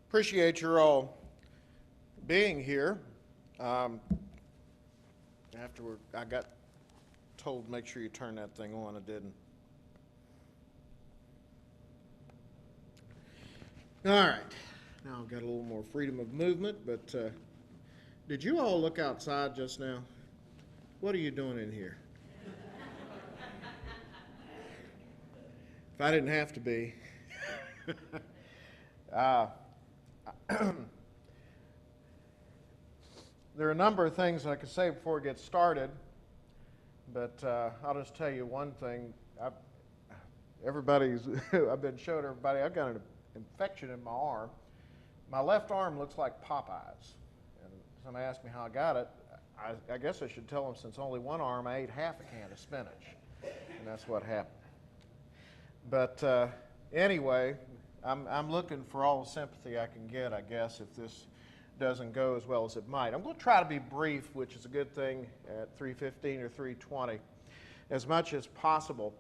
Appreciate your all being here. Afterward, I got told to make sure you turn that thing on. I didn't. All right. Now I've got a little more freedom of movement, but did you all look outside just now? What are you doing in here? If I didn't have to be. There are a number of things I could say before we get started, but I'll just tell you one thing. I've been showing everybody I've got an infection in my arm. My left arm looks like Popeye's. And somebody asked me how I got it. I guess I should tell them since only one arm, I ate half a can of spinach. And that's what happened. But anyway, I'm looking for all the sympathy I can get, I guess, if this doesn't go as well as it might. I'm going to try to be brief, which is a good thing at 3:15 or 3:20, as much as possible.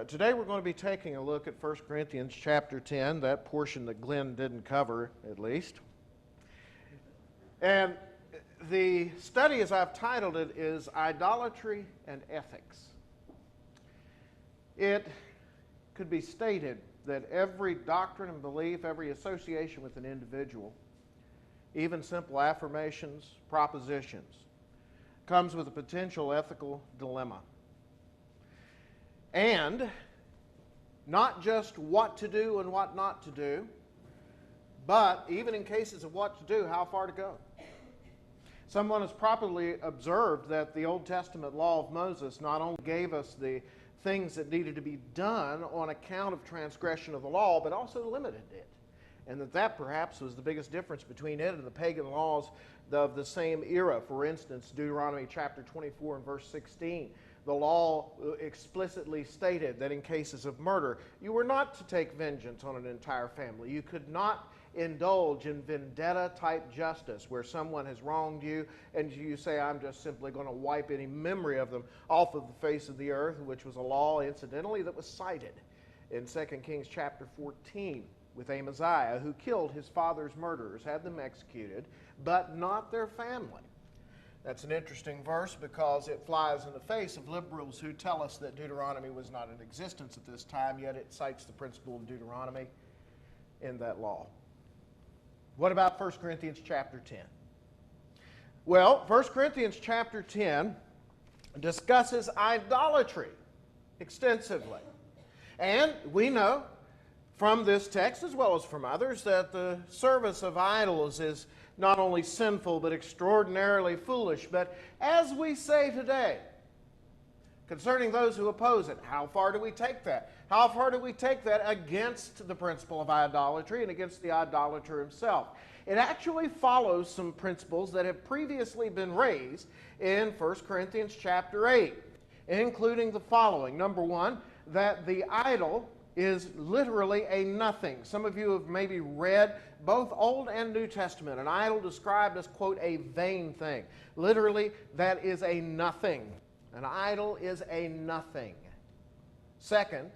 Today we're going to be taking a look at 1 Corinthians chapter 10, that portion that Glenn didn't cover, at least. And the study, as I've titled it, is Idolatry and Ethics. It could be stated that every doctrine and belief, every association with an individual, even simple affirmations, propositions, comes with a potential ethical dilemma. And not just what to do and what not to do, but even in cases of what to do, how far to go. Someone has properly observed that the Old Testament law of Moses not only gave us the things that needed to be done on account of transgression of the law, but also limited it. And that perhaps was the biggest difference between it and the pagan laws of the same era. For instance, Deuteronomy chapter 24 and verse 16. The law explicitly stated that in cases of murder, you were not to take vengeance on an entire family. You could not indulge in vendetta-type justice where someone has wronged you and you say, I'm just simply going to wipe any memory of them off of the face of the earth, which was a law, incidentally, that was cited in 2 Kings chapter 14 with Amaziah, who killed his father's murderers, had them executed, but not their family. That's an interesting verse because it flies in the face of liberals who tell us that Deuteronomy was not in existence at this time, yet it cites the principle of Deuteronomy in that law. What about 1 Corinthians chapter 10? Well, 1 Corinthians chapter 10 discusses idolatry extensively. And we know from this text, as well as from others, that the service of idols is not only sinful, but extraordinarily foolish. But as we say today, concerning those who oppose it, how far do we take that? How far do we take that against the principle of idolatry and against the idolater himself? It actually follows some principles that have previously been raised in 1 Corinthians chapter 8, including the following. Number one, that the idol is literally a nothing. Some of you have maybe read both Old and New Testament. An idol described as, quote, a vain thing. Literally, that is a nothing. An idol is a nothing. Second,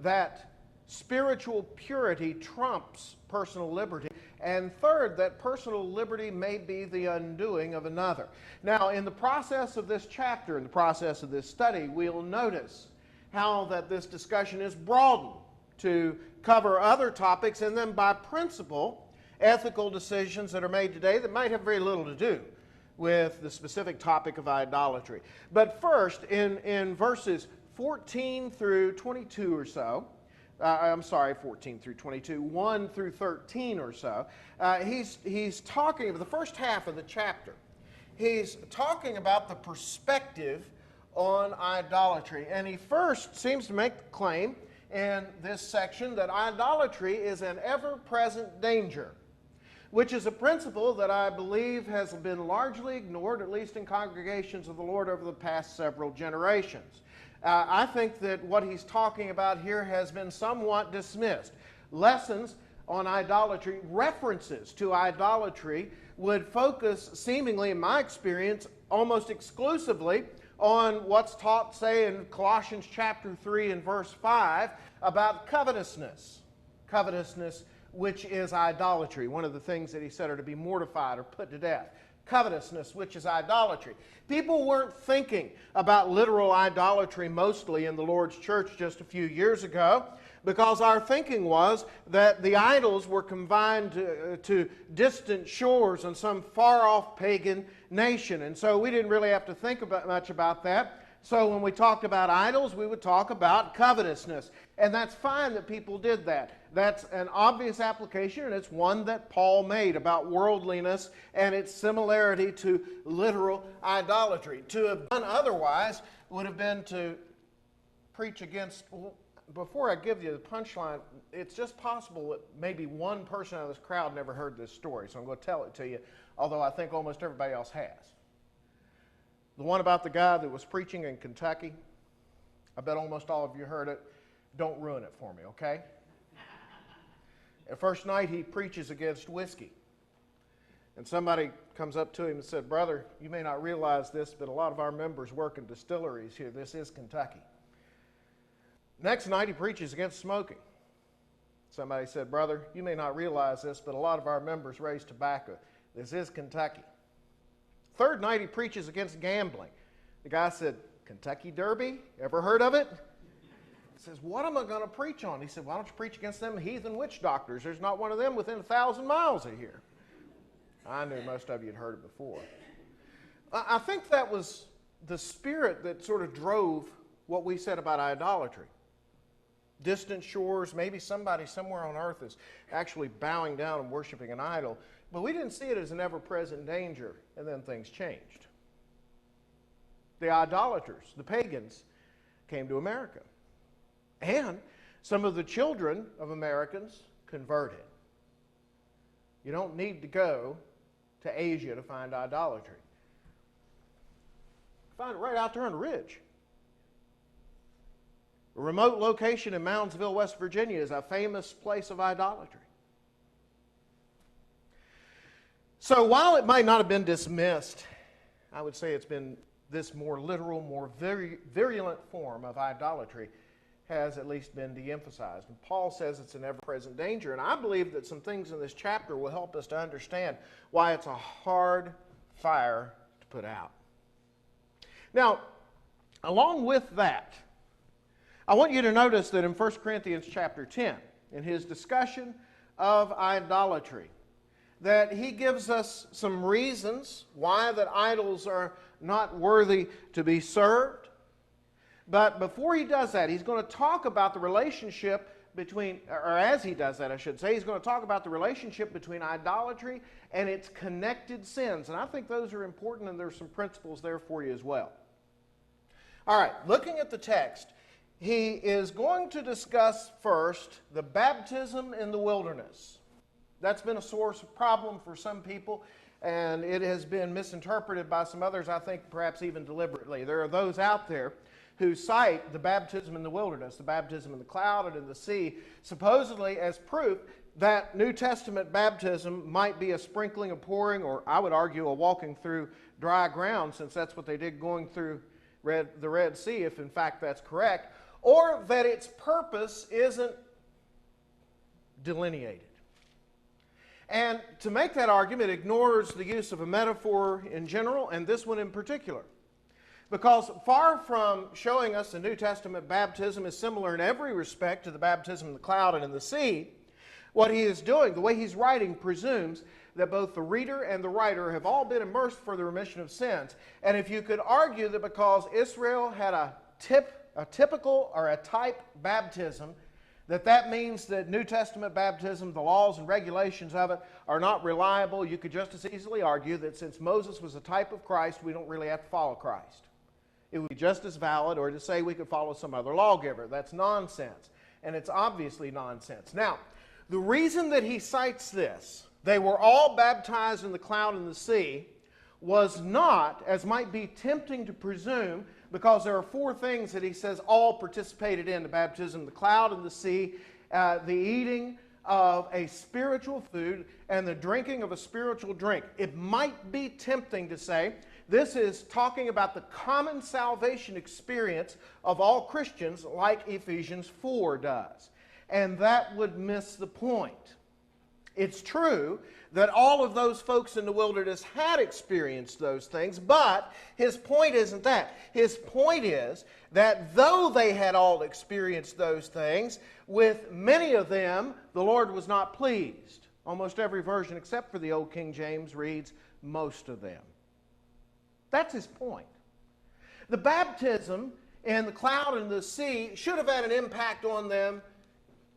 that spiritual purity trumps personal liberty. And third, that personal liberty may be the undoing of another. Now, in the process of this chapter, in the process of this study, we'll notice how that this discussion is broadened to cover other topics, and then by principle, ethical decisions that are made today that might have very little to do with the specific topic of idolatry. But first, in verses 14 through 22 or so, 14 through 22, 1 through 13 or so, he's talking about the first half of the chapter. He's talking about the perspective on idolatry. And he first seems to make the claim in this section that idolatry is an ever-present danger, which is a principle that I believe has been largely ignored, at least in congregations of the Lord over the past several generations. I think that what he's talking about here has been somewhat dismissed. Lessons on idolatry, references to idolatry, would focus, seemingly in my experience, almost exclusively on what's taught, say, in Colossians chapter 3 and verse 5 about covetousness. Covetousness which is idolatry. One of the things that he said are to be mortified or put to death. Covetousness, which is idolatry. People weren't thinking about literal idolatry mostly in the Lord's church just a few years ago, because our thinking was that the idols were confined to distant shores in some far-off pagan nation. And so we didn't really have to think much about that. So when we talked about idols, we would talk about covetousness. And that's fine that people did that. That's an obvious application, and it's one that Paul made about worldliness and its similarity to literal idolatry. To have done otherwise would have been to preach against... Before I give you the punchline, it's just possible that maybe one person out of this crowd never heard this story, so I'm going to tell it to you, although I think almost everybody else has. The one about the guy that was preaching in Kentucky, I bet almost all of you heard it. Don't ruin it for me, okay? The first night he preaches against whiskey. And somebody comes up to him and said, "Brother, you may not realize this, but a lot of our members work in distilleries here. This is Kentucky." Next night he preaches against smoking. Somebody said, "Brother, you may not realize this, but a lot of our members raise tobacco. This is Kentucky." Third night he preaches against gambling. The guy said, "Kentucky Derby? Ever heard of it?" He says, "What am I going to preach on?" He said, "Why don't you preach against them heathen witch doctors? There's not one of them within 1,000 miles of here." I knew most of you had heard it before. I think that was the spirit that sort of drove what we said about idolatry. Distant shores, maybe somebody somewhere on earth is actually bowing down and worshiping an idol. But we didn't see it as an ever-present danger, and then things changed. The idolaters, the pagans, came to America. And some of the children of Americans converted. You don't need to go to Asia to find idolatry. Find it right out there on the ridge. A remote location in Moundsville, West Virginia is a famous place of idolatry. So while it might not have been dismissed, I would say it's been this more literal, more virulent form of idolatry has at least been de-emphasized. And Paul says it's an ever-present danger. And I believe that some things in this chapter will help us to understand why it's a hard fire to put out. Now, along with that, I want you to notice that in 1 Corinthians chapter 10, in his discussion of idolatry, that he gives us some reasons why that idols are not worthy to be served. But before he does that, he's going to talk about the relationship between, or as he does that, I should say, he's going to talk about the relationship between idolatry and its connected sins. And I think those are important, and there's some principles there for you as well. All right, looking at the text, he is going to discuss first the baptism in the wilderness. That's been a source of problem for some people, and it has been misinterpreted by some others, I think perhaps even deliberately. There are those out there who cite the baptism in the wilderness, the baptism in the cloud and in the sea, supposedly as proof that New Testament baptism might be a sprinkling, a pouring, or I would argue a walking through dry ground, since that's what they did going through the Red Sea, if in fact that's correct, or that its purpose isn't delineated. And to make that argument, it ignores the use of a metaphor in general, and this one in particular. Because far from showing us the New Testament baptism is similar in every respect to the baptism in the cloud and in the sea, what he is doing, the way he's writing, presumes that both the reader and the writer have all been immersed for the remission of sins. And if you could argue that because Israel had a typical or a type baptism, that means that New Testament baptism, the laws and regulations of it, are not reliable, you could just as easily argue that since Moses was a type of Christ, we don't really have to follow Christ. It would be just as valid, or to say we could follow some other lawgiver. That's nonsense. And it's obviously nonsense. Now, the reason that he cites this, they were all baptized in the cloud and the sea, was not, as might be tempting to presume, because there are four things that he says all participated in the baptism, the cloud and the sea, the eating of a spiritual food and the drinking of a spiritual drink. It might be tempting to say this is talking about the common salvation experience of all Christians, like Ephesians 4 does. And that would miss the point. It's true that all of those folks in the wilderness had experienced those things, but his point isn't that. His point is that though they had all experienced those things, with many of them, the Lord was not pleased. Almost every version except for the Old King James reads, most of them. That's his point. The baptism and the cloud and the sea should have had an impact on them,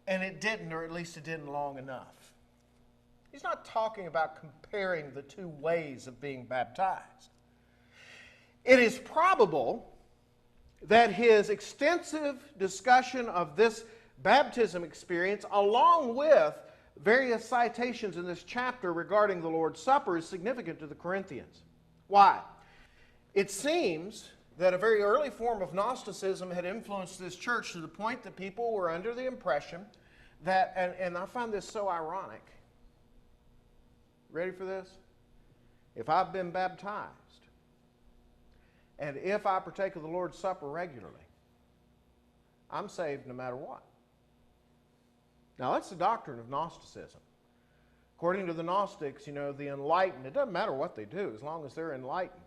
and it didn't, or at least it didn't long enough. He's not talking about comparing the two ways of being baptized. It is probable that his extensive discussion of this baptism experience, along with various citations in this chapter regarding the Lord's Supper, is significant to the Corinthians. Why? It seems that a very early form of Gnosticism had influenced this church to the point that people were under the impression that, and I find this so ironic. Ready for this? If I've been baptized, and if I partake of the Lord's Supper regularly, I'm saved no matter what. Now, that's the doctrine of Gnosticism. According to the Gnostics, the enlightened, it doesn't matter what they do as long as they're enlightened.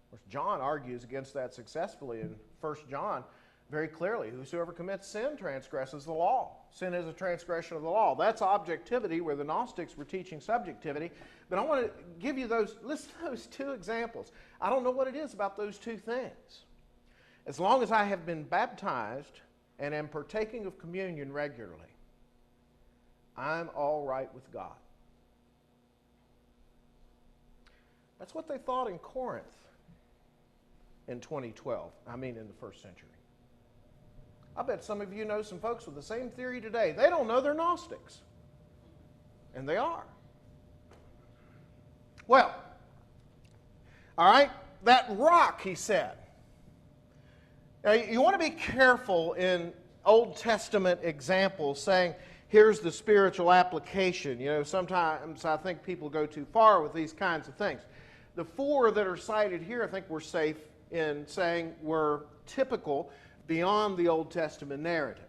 Of course, John argues against that successfully in 1 John very clearly. Whosoever commits sin transgresses the law. Sin is a transgression of the law. That's objectivity, where the Gnostics were teaching subjectivity. But I want to give you listen to those two examples. I don't know what it is about those two things. As long as I have been baptized and am partaking of communion regularly, I'm all right with God. That's what they thought in Corinth in 2012. In the first century. I bet some of you know some folks with the same theory today. They don't know they're Gnostics. And they are. Well, all right, that rock, he said. Now, you want to be careful in Old Testament examples saying, here's the spiritual application. Sometimes I think people go too far with these kinds of things. The four that are cited here, I think we're safe in saying were typical beyond the Old Testament narrative.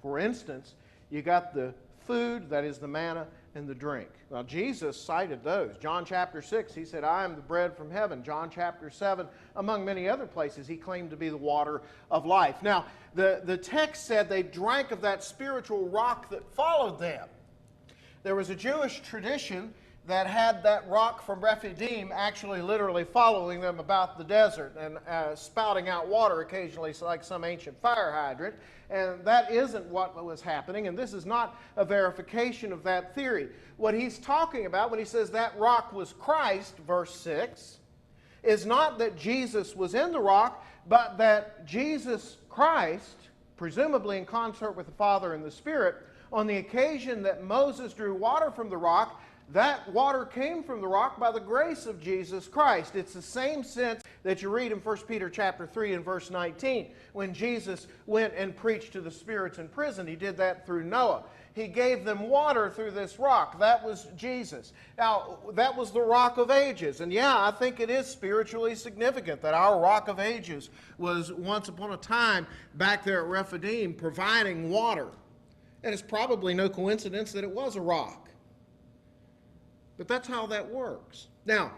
For instance, you got the food, that is the manna, and the drink. Now, Jesus cited those. John chapter 6, he said, I am the bread from heaven. John chapter 7, among many other places, he claimed to be the water of life. Now, the text said they drank of that spiritual rock that followed them. There was a Jewish tradition that had that rock from Rephidim actually literally following them about the desert and spouting out water occasionally like some ancient fire hydrant. And that isn't what was happening, and this is not a verification of that theory. What he's talking about when he says that rock was Christ, verse 6, is not that Jesus was in the rock, but that Jesus Christ, presumably in concert with the Father and the Spirit, on the occasion that Moses drew water from the rock, that water came from the rock by the grace of Jesus Christ. It's the same sense that you read in 1 Peter chapter 3 and verse 19. When Jesus went and preached to the spirits in prison, he did that through Noah. He gave them water through this rock. That was Jesus. Now, that was the rock of ages. And yeah, I think it is spiritually significant that our rock of ages was once upon a time back there at Rephidim providing water. And it's probably no coincidence that it was a rock. But that's how that works. Now,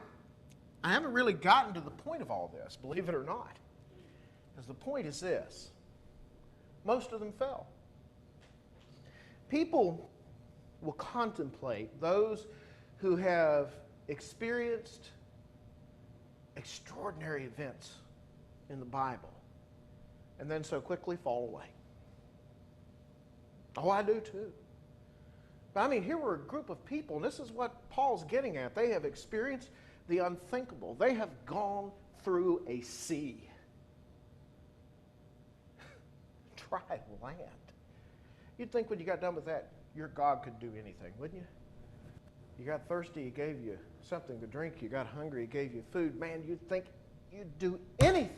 I haven't really gotten to the point of all this, believe it or not. Because the point is this. Most of them fell. People will contemplate those who have experienced extraordinary events in the Bible and then so quickly fall away. Oh, I do too. But here were a group of people, and this is what Paul's getting at. They have experienced the unthinkable. They have gone through a sea. Dry land. You'd think when you got done with that, your God could do anything, wouldn't you? You got thirsty, he gave you something to drink. You got hungry, he gave you food. Man, you'd think you'd do anything.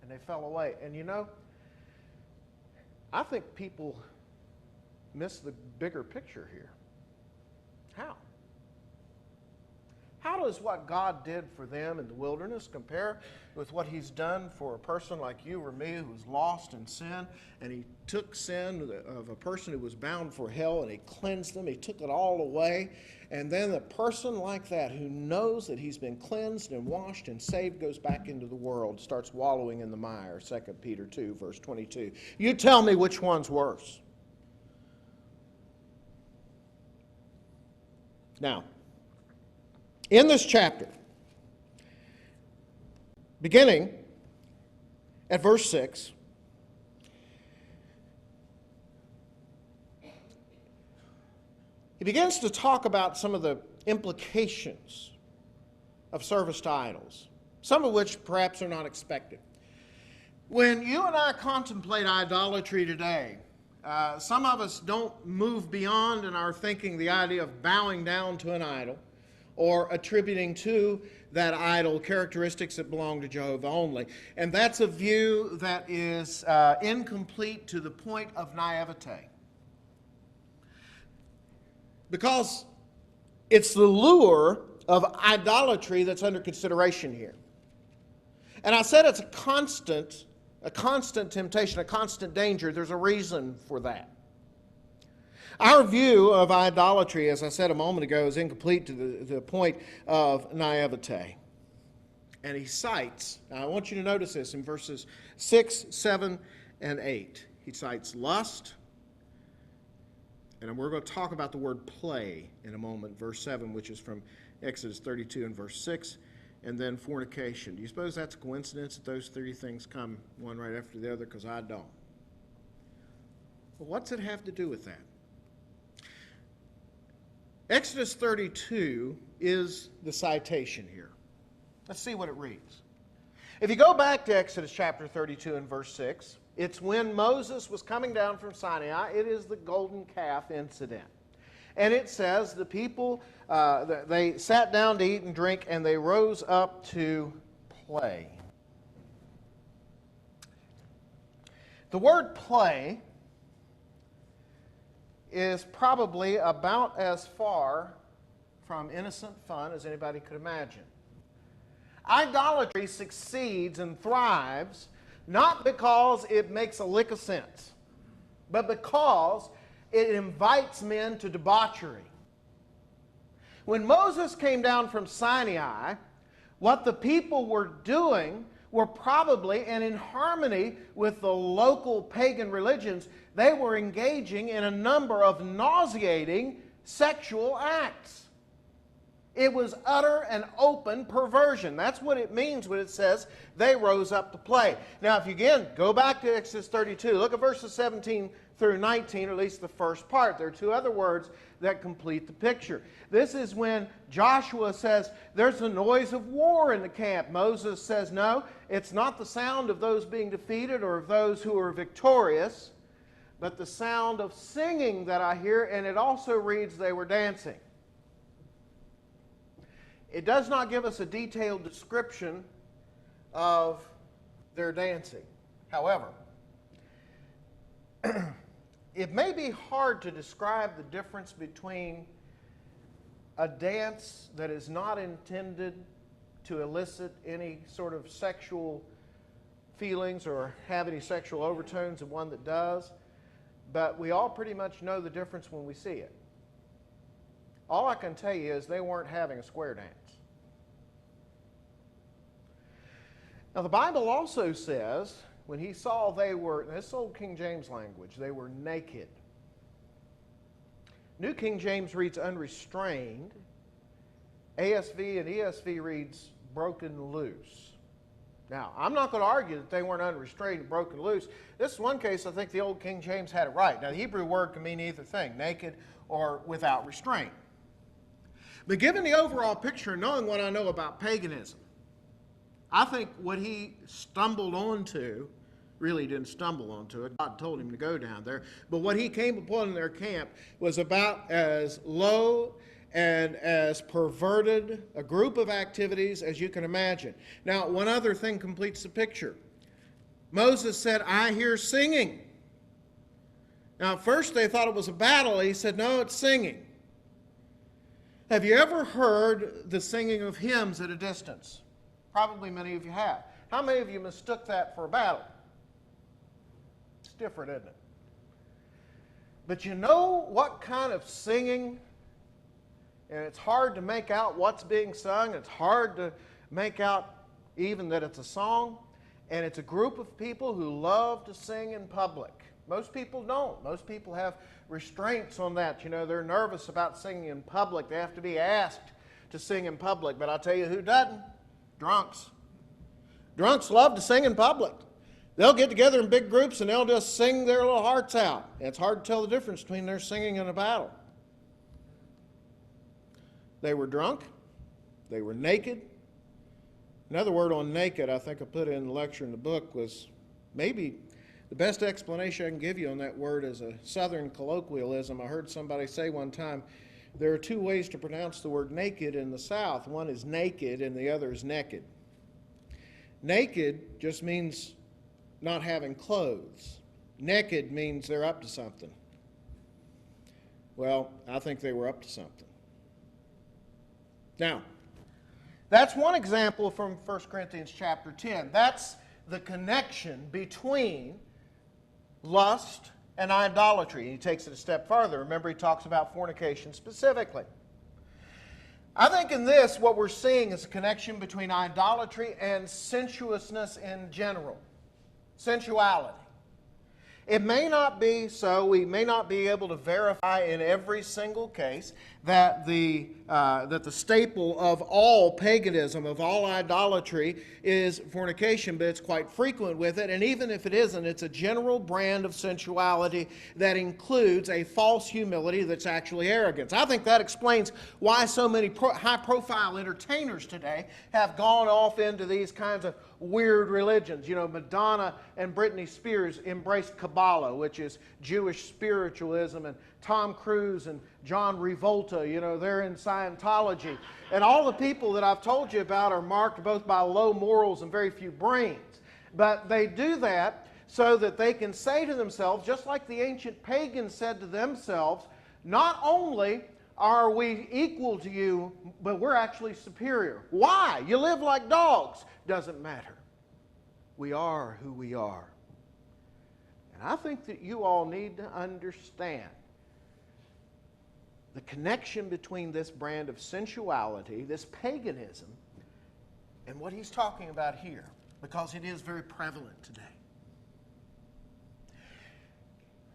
And they fell away. And I think people miss the bigger picture here. How? How does what God did for them in the wilderness compare with what he's done for a person like you or me who was lost in sin, and he took sin of a person who was bound for hell and he cleansed them, he took it all away, and then a person like that who knows that he's been cleansed and washed and saved goes back into the world, starts wallowing in the mire, 2 Peter 2, verse 22. You tell me which one's worse. Now, in this chapter, beginning at verse 6, he begins to talk about some of the implications of service to idols, some of which perhaps are not expected. When you and I contemplate idolatry today, some of us don't move beyond in our thinking the idea of bowing down to an idol, or attributing to that idol characteristics that belong to Jehovah only. And that's a view that is incomplete to the point of naivete. Because it's the lure of idolatry that's under consideration here. And I said it's a constant temptation, a constant danger. There's a reason for that. Our view of idolatry, as I said a moment ago, is incomplete to the point of naivete. And he cites, now I want you to notice this in verses 6, 7, and 8. He cites lust, and we're going to talk about the word play in a moment, verse 7, which is from Exodus 32 and verse 6, and then fornication. Do you suppose that's a coincidence that those three things come one right after the other? Because I don't. Well, what's it have to do with that? Exodus 32 is the citation here. Let's see what it reads. If you go back to Exodus chapter 32 and verse 6, it's when Moses was coming down from Sinai. It is the golden calf incident. And it says the people, they sat down to eat and drink, and they rose up to play. The word play is probably about as far from innocent fun as anybody could imagine. Idolatry succeeds and thrives not because it makes a lick of sense, but because it invites men to debauchery. When Moses came down from Sinai, what the people were doing were probably, and in harmony with the local pagan religions, they were engaging in a number of nauseating sexual acts. It was utter and open perversion. That's what it means when it says they rose up to play. Now, if you again go back to Exodus 32, look at verses 17 through 19, or at least the first part. There are two other words that complete the picture. This is when Joshua says, there's a noise of war in the camp. Moses says, no, it's not the sound of those being defeated or of those who are victorious, but the sound of singing that I hear, and it also reads they were dancing. It does not give us a detailed description of their dancing. However, it may be hard to describe the difference between a dance that is not intended to elicit any sort of sexual feelings or have any sexual overtones and one that does, but we all pretty much know the difference when we see it. All I can tell you is they weren't having a square dance. Now the Bible also says, when he saw they were, this old King James language, they were naked. New King James reads unrestrained. ASV and ESV reads broken loose. Now, I'm not going to argue that they weren't unrestrained and broken loose. This is one case I think the old King James had it right. Now, the Hebrew word can mean either thing, naked or without restraint. But given the overall picture, knowing what I know about paganism, I think what he stumbled onto, really didn't stumble onto it, God told him to go down there, but what he came upon in their camp was about as low and as perverted a group of activities as you can imagine. Now, one other thing completes the picture. Moses said, I hear singing. Now, at first they thought it was a battle. He said, no, it's singing. Have you ever heard the singing of hymns at a distance? Probably many of you have. How many of you mistook that for a battle? It's different, isn't it? But you know what kind of singing, and it's hard to make out what's being sung, it's hard to make out even that it's a song, and it's a group of people who love to sing in public. Most people don't. Most people have restraints on that. You know, they're nervous about singing in public. They have to be asked to sing in public. But I'll tell you who doesn't. Drunks. Drunks love to sing in public. They'll get together in big groups and they'll just sing their little hearts out. It's hard to tell the difference between their singing and a battle. They were drunk. They were naked. Another word on naked I think I put in the lecture in the book was maybe the best explanation I can give you on that word is a southern colloquialism. I heard somebody say one time, there are two ways to pronounce the word naked in the South. One is naked and the other is naked. Naked just means not having clothes. Naked means they're up to something. Well, I think they were up to something. Now, that's one example from 1 Corinthians chapter 10. That's the connection between lust and idolatry. He takes it a step further. Remember, he talks about fornication specifically. I think in this, what we're seeing is a connection between idolatry and sensuousness in general. Sensuality. It may not be so, we may not be able to verify in every single case that the staple of all paganism, of all idolatry, is fornication, but it's quite frequent with it. And even if it isn't, it's a general brand of sensuality that includes a false humility that's actually arrogance. I think that explains why so many high-profile entertainers today have gone off into these kinds of weird religions. You know, Madonna and Britney Spears embraced Kabbalah, which is Jewish spiritualism, and Tom Cruise and John Travolta, you know, they're in Scientology. And all the people that I've told you about are marked both by low morals and very few brains. But they do that so that they can say to themselves, just like the ancient pagans said to themselves, not only are we equal to you, but we're actually superior. Why? You live like dogs. Doesn't matter. We are who we are. And I think that you all need to understand the connection between this brand of sensuality, this paganism, and what he's talking about here, because it is very prevalent today.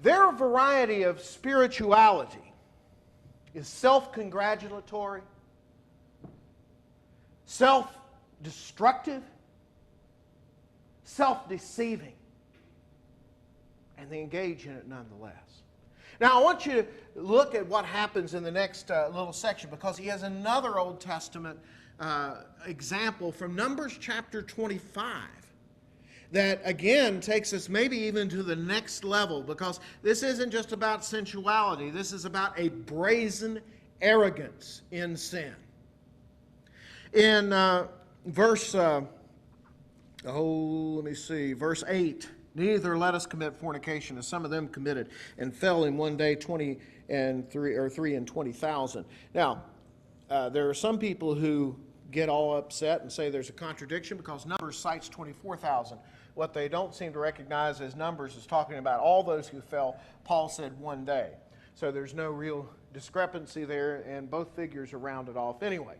Their variety of spirituality is self-congratulatory, self-destructive, self-deceiving, and they engage in it nonetheless. Now, I want you to look at what happens in the next little section, because he has another Old Testament example from Numbers chapter 25 that, again, takes us maybe even to the next level, because this isn't just about sensuality. This is about a brazen arrogance in sin. In verse 8, neither let us commit fornication, as some of them committed, and fell in one day 3 and 20,000. Now, there are some people who get all upset and say there's a contradiction because Numbers cites 24,000. What they don't seem to recognize is Numbers is talking about all those who fell. Paul said one day. So there's no real discrepancy there, and both figures are rounded off anyway.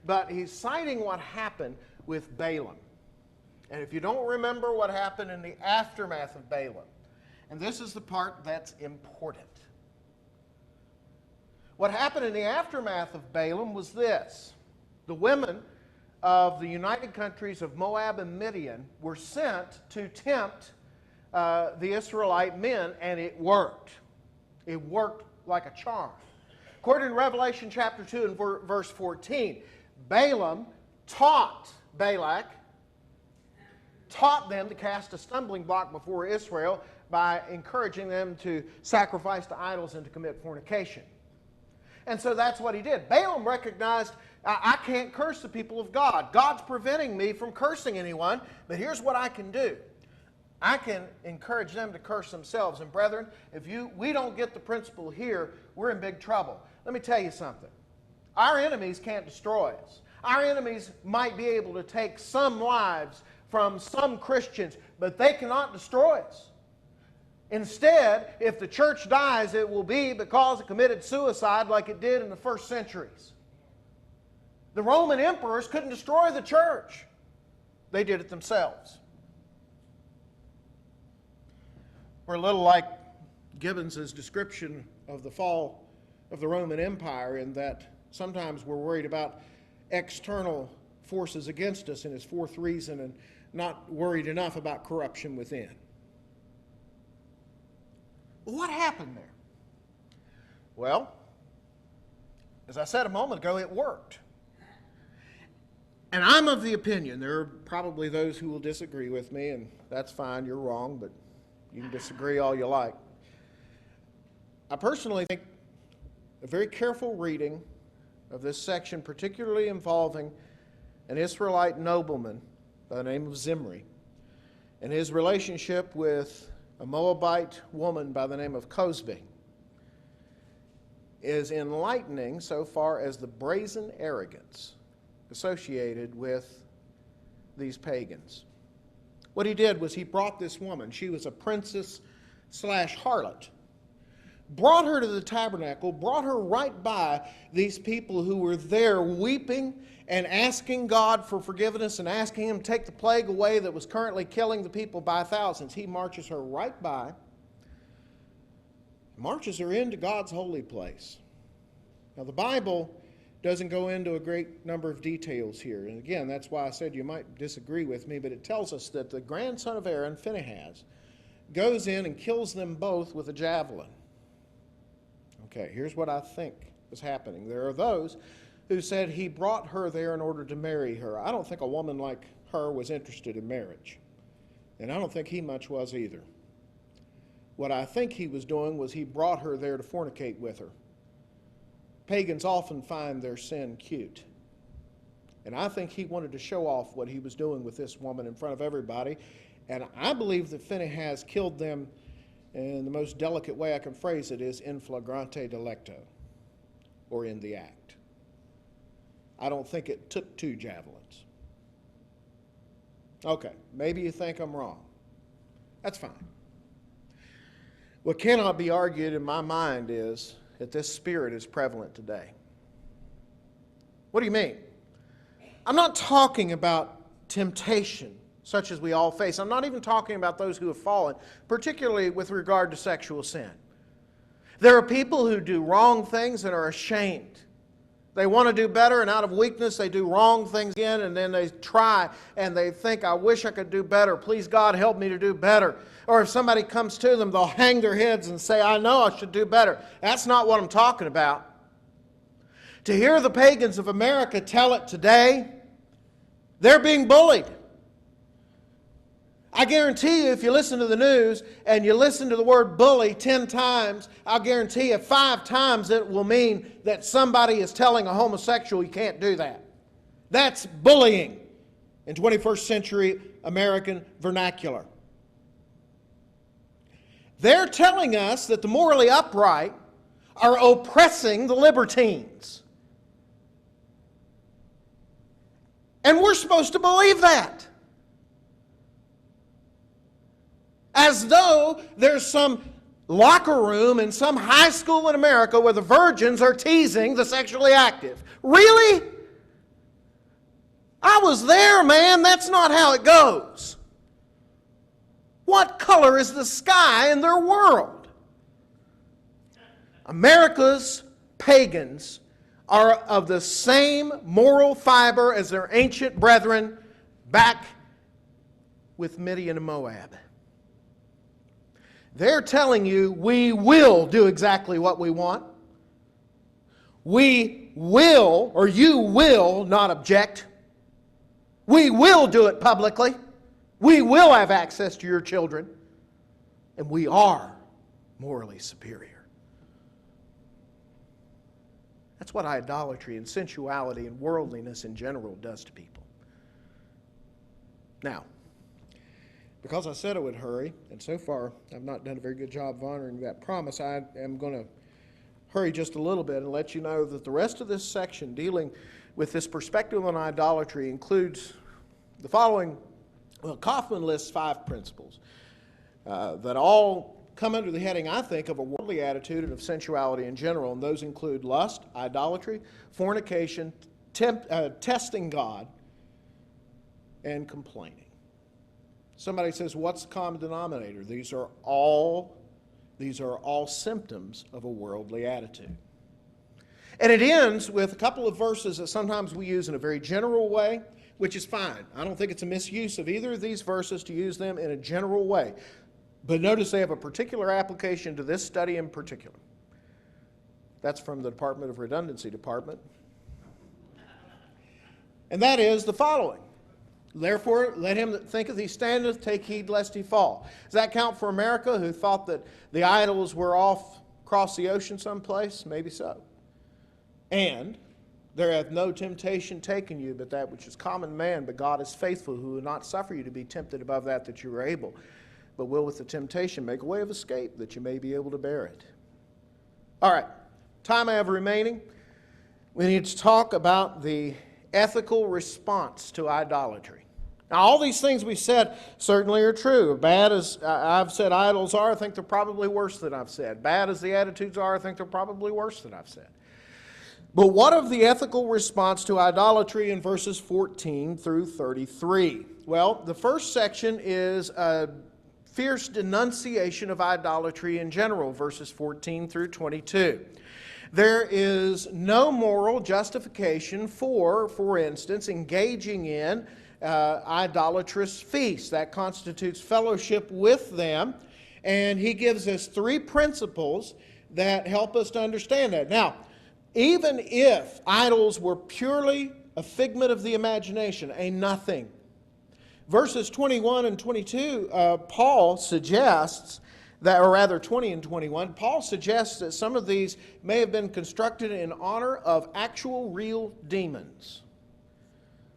But he's citing what happened with Balaam. And if you don't remember what happened in the aftermath of Balaam, and this is the part that's important. What happened in the aftermath of Balaam was this. The women of the United Countries of Moab and Midian were sent to tempt the Israelite men, and it worked. It worked like a charm. According to Revelation chapter 2 and verse 14, Balaam taught Balak, taught them to cast a stumbling block before Israel by encouraging them to sacrifice to idols and to commit fornication. And so that's what he did. Balaam recognized, I can't curse the people of God. God's preventing me from cursing anyone, but here's what I can do. I can encourage them to curse themselves. And brethren, if we don't get the principle here, we're in big trouble. Let me tell you something. Our enemies can't destroy us. Our enemies might be able to take some lives from some Christians, but they cannot destroy us. Instead, if the church dies, it will be because it committed suicide like it did in the first centuries. The Roman emperors couldn't destroy the church. They did it themselves. We're a little like Gibbons' description of the fall of the Roman Empire in that sometimes we're worried about external forces against us in his fourth reason and not worried enough about corruption within. What happened there? Well, as I said a moment ago, it worked. And I'm of the opinion, there are probably those who will disagree with me, and that's fine, you're wrong, but you can disagree all you like. I personally think a very careful reading of this section, particularly involving an Israelite nobleman by the name of Zimri and his relationship with a Moabite woman by the name of Cosbi, is enlightening so far as the brazen arrogance associated with these pagans. What he did was he brought this woman, she was a princess / harlot, brought her to the tabernacle, brought her right by these people who were there weeping and asking God for forgiveness and asking him to take the plague away that was currently killing the people by thousands. He marches her right by, marches her into God's holy place. Now the Bible doesn't go into a great number of details here. And again, that's why I said you might disagree with me, but it tells us that the grandson of Aaron, Phinehas, goes in and kills them both with a javelin. Okay, here's what I think was happening. There are those who said he brought her there in order to marry her. I don't think a woman like her was interested in marriage. And I don't think he much was either. What I think he was doing was he brought her there to fornicate with her. Pagans often find their sin cute. And I think he wanted to show off what he was doing with this woman in front of everybody. And I believe that Phinehas killed them, and the most delicate way I can phrase it is in flagrante delicto, or in the act. I don't think it took 2 javelins. Okay, maybe you think I'm wrong. That's fine. What cannot be argued in my mind is that this spirit is prevalent today. What do you mean? I'm not talking about temptation such as we all face. I'm not even talking about those who have fallen, particularly with regard to sexual sin. There are people who do wrong things and are ashamed. They want to do better, and out of weakness they do wrong things again, and then they try and they think, I wish I could do better. Please God, help me to do better. Or if somebody comes to them, they'll hang their heads and say, I know I should do better. That's not what I'm talking about. To hear the pagans of America tell it today, they're being bullied. I guarantee you, if you listen to the news and you listen to the word bully 10 times, I'll guarantee you 5 times it will mean that somebody is telling a homosexual you can't do that. That's bullying in 21st century American vernacular. They're telling us that the morally upright are oppressing the libertines. And we're supposed to believe that. As though there's some locker room in some high school in America where the virgins are teasing the sexually active. Really? I was there, man. That's not how it goes. What color is the sky in their world? America's pagans are of the same moral fiber as their ancient brethren back with Midian and Moab. They're telling you, we will do exactly what we want. We will, or you will not object. We will do it publicly. We will have access to your children. And we are morally superior. That's what idolatry and sensuality and worldliness in general does to people. Now, because I said I would hurry, and so far I've not done a very good job of honoring that promise, I am going to hurry just a little bit and let you know that the rest of this section dealing with this perspective on idolatry includes the following. Well, Kaufman lists 5 principles that all come under the heading, I think, of a worldly attitude and of sensuality in general. And those include lust, idolatry, fornication, testing God, and complaining. Somebody says, what's the common denominator? These are all symptoms of a worldly attitude. And it ends with a couple of verses that sometimes we use in a very general way, which is fine. I don't think it's a misuse of either of these verses to use them in a general way. But notice they have a particular application to this study in particular. That's from the Department of Redundancy Department. And that is the following. Therefore, let him that thinketh he standeth take heed lest he fall. Does that count for America, who thought that the idols were off across the ocean someplace? Maybe so. And there hath no temptation taken you but that which is common to man, but God is faithful, who will not suffer you to be tempted above that you are able, but will with the temptation make a way of escape that you may be able to bear it. All right, time I have remaining. We need to talk about the ethical response to idolatry. Now, all these things we said certainly are true. Bad as I've said idols are, I think they're probably worse than I've said. Bad as the attitudes are, I think they're probably worse than I've said. But what of the ethical response to idolatry in verses 14 through 33? Well, the first section is a fierce denunciation of idolatry in general, verses 14 through 22. There is no moral justification for instance, engaging in idolatrous feasts. That constitutes fellowship with them. And he gives us 3 principles that help us to understand that. Now, even if idols were purely a figment of the imagination, a nothing, verses 21 and 22, Paul suggests that, or rather 20 and 21, Paul suggests that some of these may have been constructed in honor of actual real demons,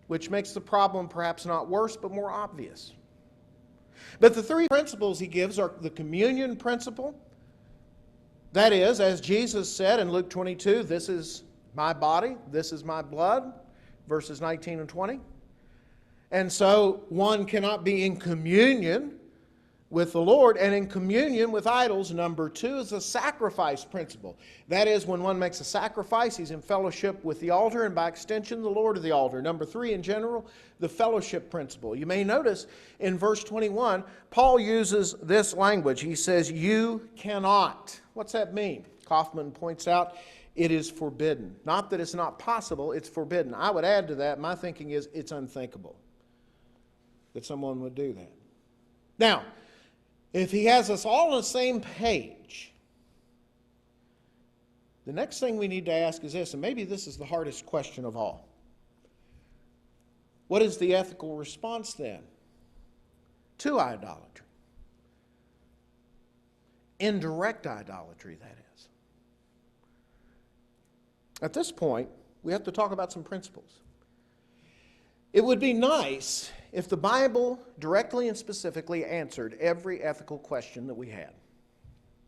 which makes the problem perhaps not worse, but more obvious. But the 3 principles he gives are the communion principle. That is, as Jesus said in Luke 22, this is my body, this is my blood, verses 19 and 20. And so one cannot be in communion with the Lord and in communion with idols. Number 2 is the sacrifice principle. That is, when one makes a sacrifice, he's in fellowship with the altar and by extension the Lord of the altar. Number 3 in general, the fellowship principle. You may notice in verse 21, Paul uses this language. He says, you cannot. What's that mean? Kaufman points out it is forbidden. Not that it's not possible, it's forbidden. I would add to that, my thinking is it's unthinkable that someone would do that. Now, if he has us all on the same page, the next thing we need to ask is this, and maybe this is the hardest question of all. What is the ethical response then to idolatry? Indirect idolatry, that is. At this point, we have to talk about some principles. It would be nice if the Bible directly and specifically answered every ethical question that we had.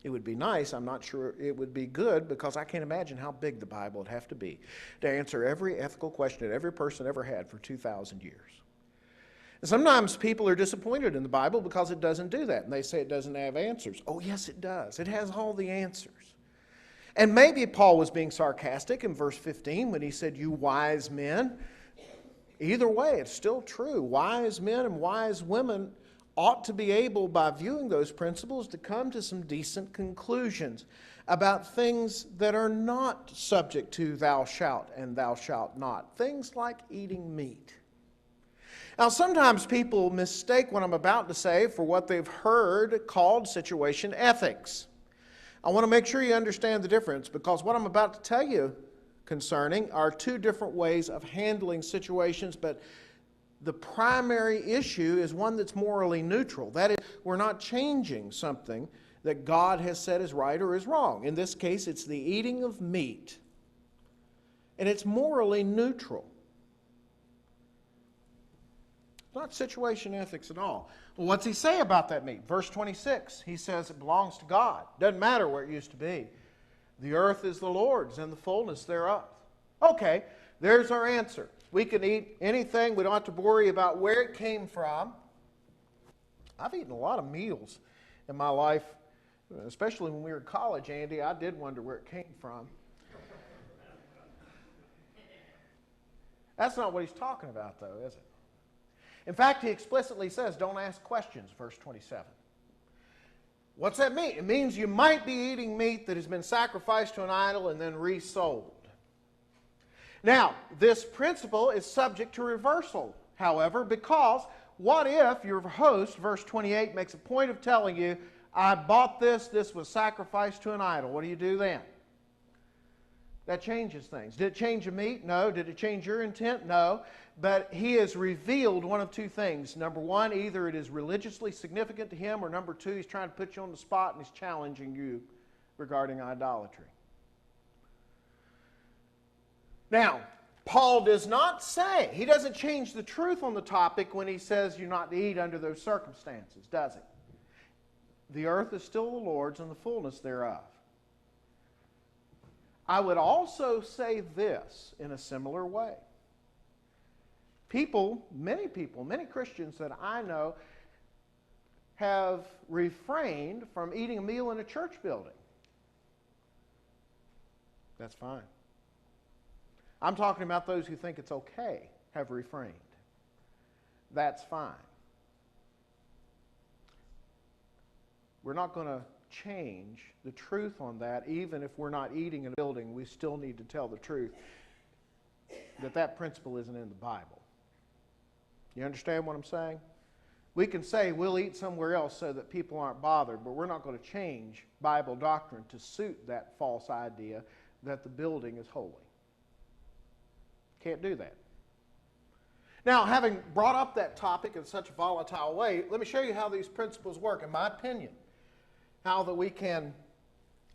It would be nice. I'm not sure it would be good, because I can't imagine how big the Bible would have to be to answer every ethical question that every person ever had for 2,000 years. And sometimes people are disappointed in the Bible because it doesn't do that, and they say it doesn't have answers. Oh, yes, it does. It has all the answers. And maybe Paul was being sarcastic in verse 15 when he said, you wise men. Either way, it's still true. Wise men and wise women ought to be able, by viewing those principles, to come to some decent conclusions about things that are not subject to thou shalt and thou shalt not. Things like eating meat. Now, sometimes people mistake what I'm about to say for what they've heard called situation ethics. I want to make sure you understand the difference, because what I'm about to tell you concerning are 2 different ways of handling situations, but the primary issue is one that's morally neutral. That is, we're not changing something that God has said is right or is wrong. In this case, it's the eating of meat, and it's morally neutral. Not situation ethics at all. Well, what's he say about that meat? Verse 26, he says it belongs to God. Doesn't matter where it used to be. The earth is the Lord's and the fullness thereof. Okay, there's our answer. We can eat anything. We don't have to worry about where it came from. I've eaten a lot of meals in my life, especially when we were in college, Andy. I did wonder where it came from. That's not what he's talking about, though, is it? In fact, he explicitly says, don't ask questions, verse 27. What's that mean? It means you might be eating meat that has been sacrificed to an idol and then resold. Now, this principle is subject to reversal, however, because what if your host, verse 28, makes a point of telling you, I bought this was sacrificed to an idol. What do you do then? That changes things. Did it change the meat? No. Did it change your intent? No. But he has revealed one of two things. Number one, either it is religiously significant to him, or number two, he's trying to put you on the spot and he's challenging you regarding idolatry. Now, Paul does not say, he doesn't change the truth on the topic when he says you're not to eat under those circumstances, does he? The earth is still the Lord's and the fullness thereof. I would also say this in a similar way. Many Christians that I know have refrained from eating a meal in a church building. That's fine. I'm talking about those who think it's okay, have refrained. That's fine. We're not going to change the truth on that. Even if we're not eating in a building, we still need to tell the truth that principle isn't in the Bible. You understand what I'm saying? We can say we'll eat somewhere else so that people aren't bothered, but we're not going to change Bible doctrine to suit that false idea that the building is holy. Can't do that. Now, having brought up that topic in such a volatile way, let me show you how these principles work, in my opinion. How that we can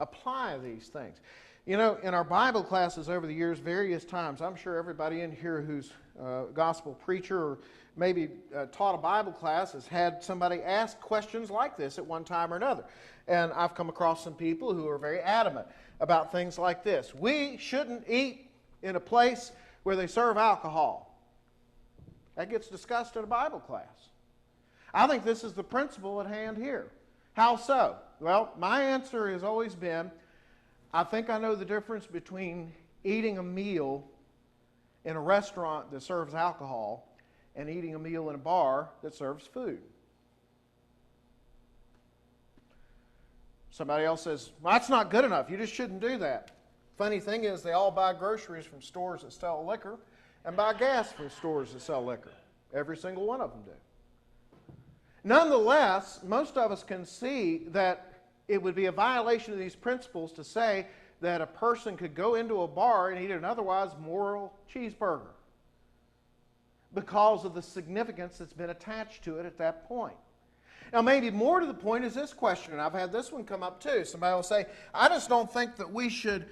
apply these things. You know, in our Bible classes over the years, various times, I'm sure everybody in here who's a gospel preacher or maybe taught a Bible class has had somebody ask questions like this at one time or another. And I've come across some people who are very adamant about things like this. We shouldn't eat in a place where they serve alcohol. That gets discussed in a Bible class. I think this is the principle at hand here. How so? Well, my answer has always been, I think I know the difference between eating a meal in a restaurant that serves alcohol and eating a meal in a bar that serves food. Somebody else says, well, that's not good enough. You just shouldn't do that. Funny thing is, they all buy groceries from stores that sell liquor and buy gas from stores that sell liquor. Every single one of them do. Nonetheless, most of us can see that it would be a violation of these principles to say that a person could go into a bar and eat an otherwise moral cheeseburger because of the significance that's been attached to it at that point. Now, maybe more to the point is this question, and I've had this one come up too. Somebody will say, I just don't think that we should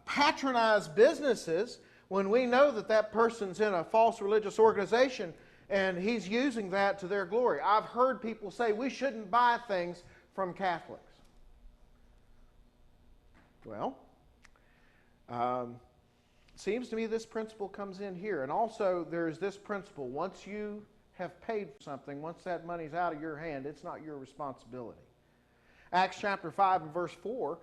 patronize businesses when we know that that person's in a false religious organization and he's using that to their glory. I've heard people say we shouldn't buy things from Catholics. Well, seems to me this principle comes in here. And also there's this principle. Once you have paid for something, once that money's out of your hand, it's not your responsibility. Acts chapter 5 and verse 4,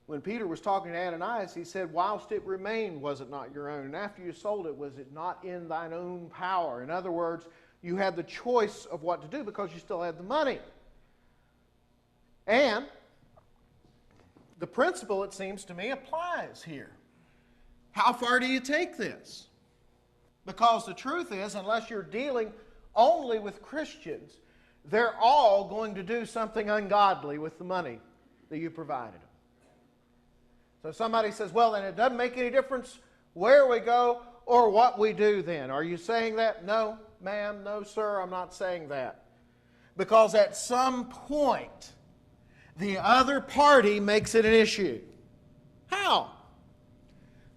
when Peter was talking to Ananias, he said, whilst it remained, was it not your own? And after you sold it, was it not in thine own power? In other words, you had the choice of what to do because you still had the money. And the principle, it seems to me, applies here. How far do you take this? Because the truth is, unless you're dealing only with Christians, they're all going to do something ungodly with the money that you provided them. So somebody says, well, then it doesn't make any difference where we go or what we do then. Are you saying that? No, ma'am, no, sir, I'm not saying that. Because at some point, the other party makes it an issue. How?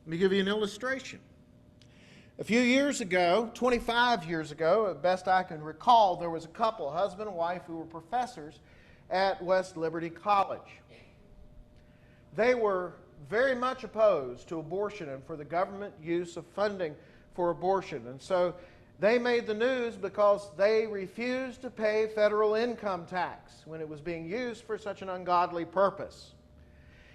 Let me give you an illustration. A few years ago, 25 years ago, best I can recall, there was a couple, husband and wife, who were professors at West Liberty College. They were very much opposed to abortion and for the government use of funding for abortion. And so they made the news because they refused to pay federal income tax when it was being used for such an ungodly purpose.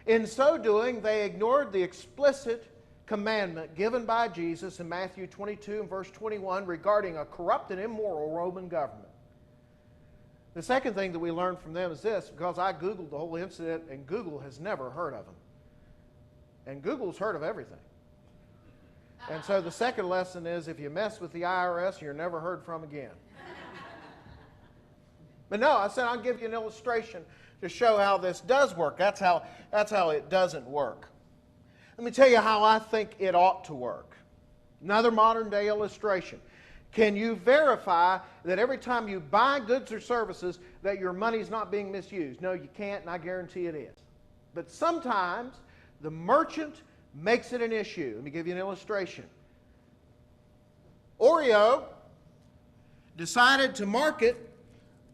In so doing, they ignored the explicit commandment given by Jesus in Matthew 22 and verse 21 regarding a corrupt and immoral Roman government. The second thing that we learned from them is this, because I Googled the whole incident and Google has never heard of them. And Google's heard of everything. And so the second lesson is if you mess with the IRS, you're never heard from again. But no, I said I'll give you an illustration to show how this does work. That's how it doesn't work. Let me tell you how I think it ought to work. Another modern day illustration. Can you verify that every time you buy goods or services that your money's not being misused? No, you can't, and I guarantee it is. But sometimes the merchant makes it an issue. Let me give you an illustration. Oreo decided to market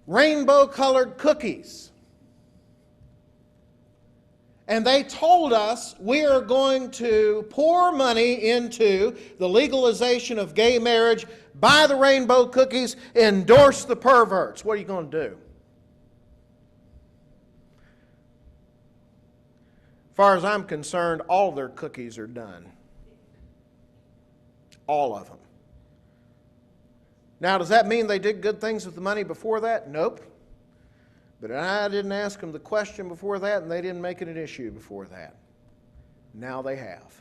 rainbow-colored cookies. And they told us we are going to pour money into the legalization of gay marriage, buy the rainbow cookies, endorse the perverts. What are you going to do? As far as I'm concerned, all their cookies are done. All of them. Now, does that mean they did good things with the money before that? Nope. But I didn't ask them the question before that, and they didn't make it an issue before that. Now they have.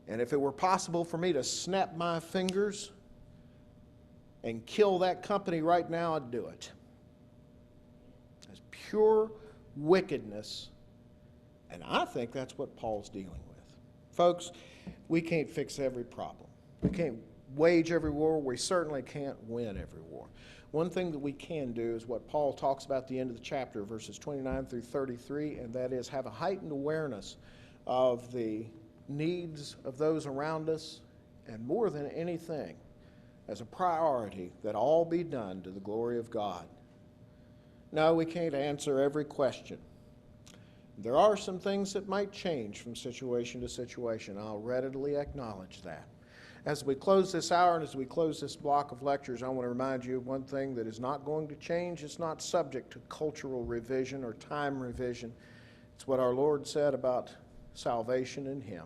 And if it were possible for me to snap my fingers and kill that company right now, I'd do it. It's pure wickedness, and I think that's what Paul's dealing with. Folks, we can't fix every problem. We can't wage every war. We certainly can't win every war. One thing that we can do is what Paul talks about at the end of the chapter, verses 29 through 33, and that is have a heightened awareness of the needs of those around us, and more than anything, as a priority that all be done to the glory of God. No, we can't answer every question. There are some things that might change from situation to situation. I'll readily acknowledge that. As we close this hour and as we close this block of lectures, I want to remind you of one thing that is not going to change. It's not subject to cultural revision or time revision. It's what our Lord said about salvation in Him.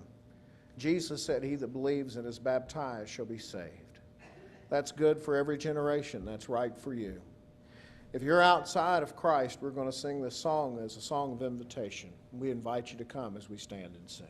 Jesus said, "He that believes and is baptized shall be saved." That's good for every generation. That's right for you. If you're outside of Christ, we're going to sing this song as a song of invitation. We invite you to come as we stand and sing.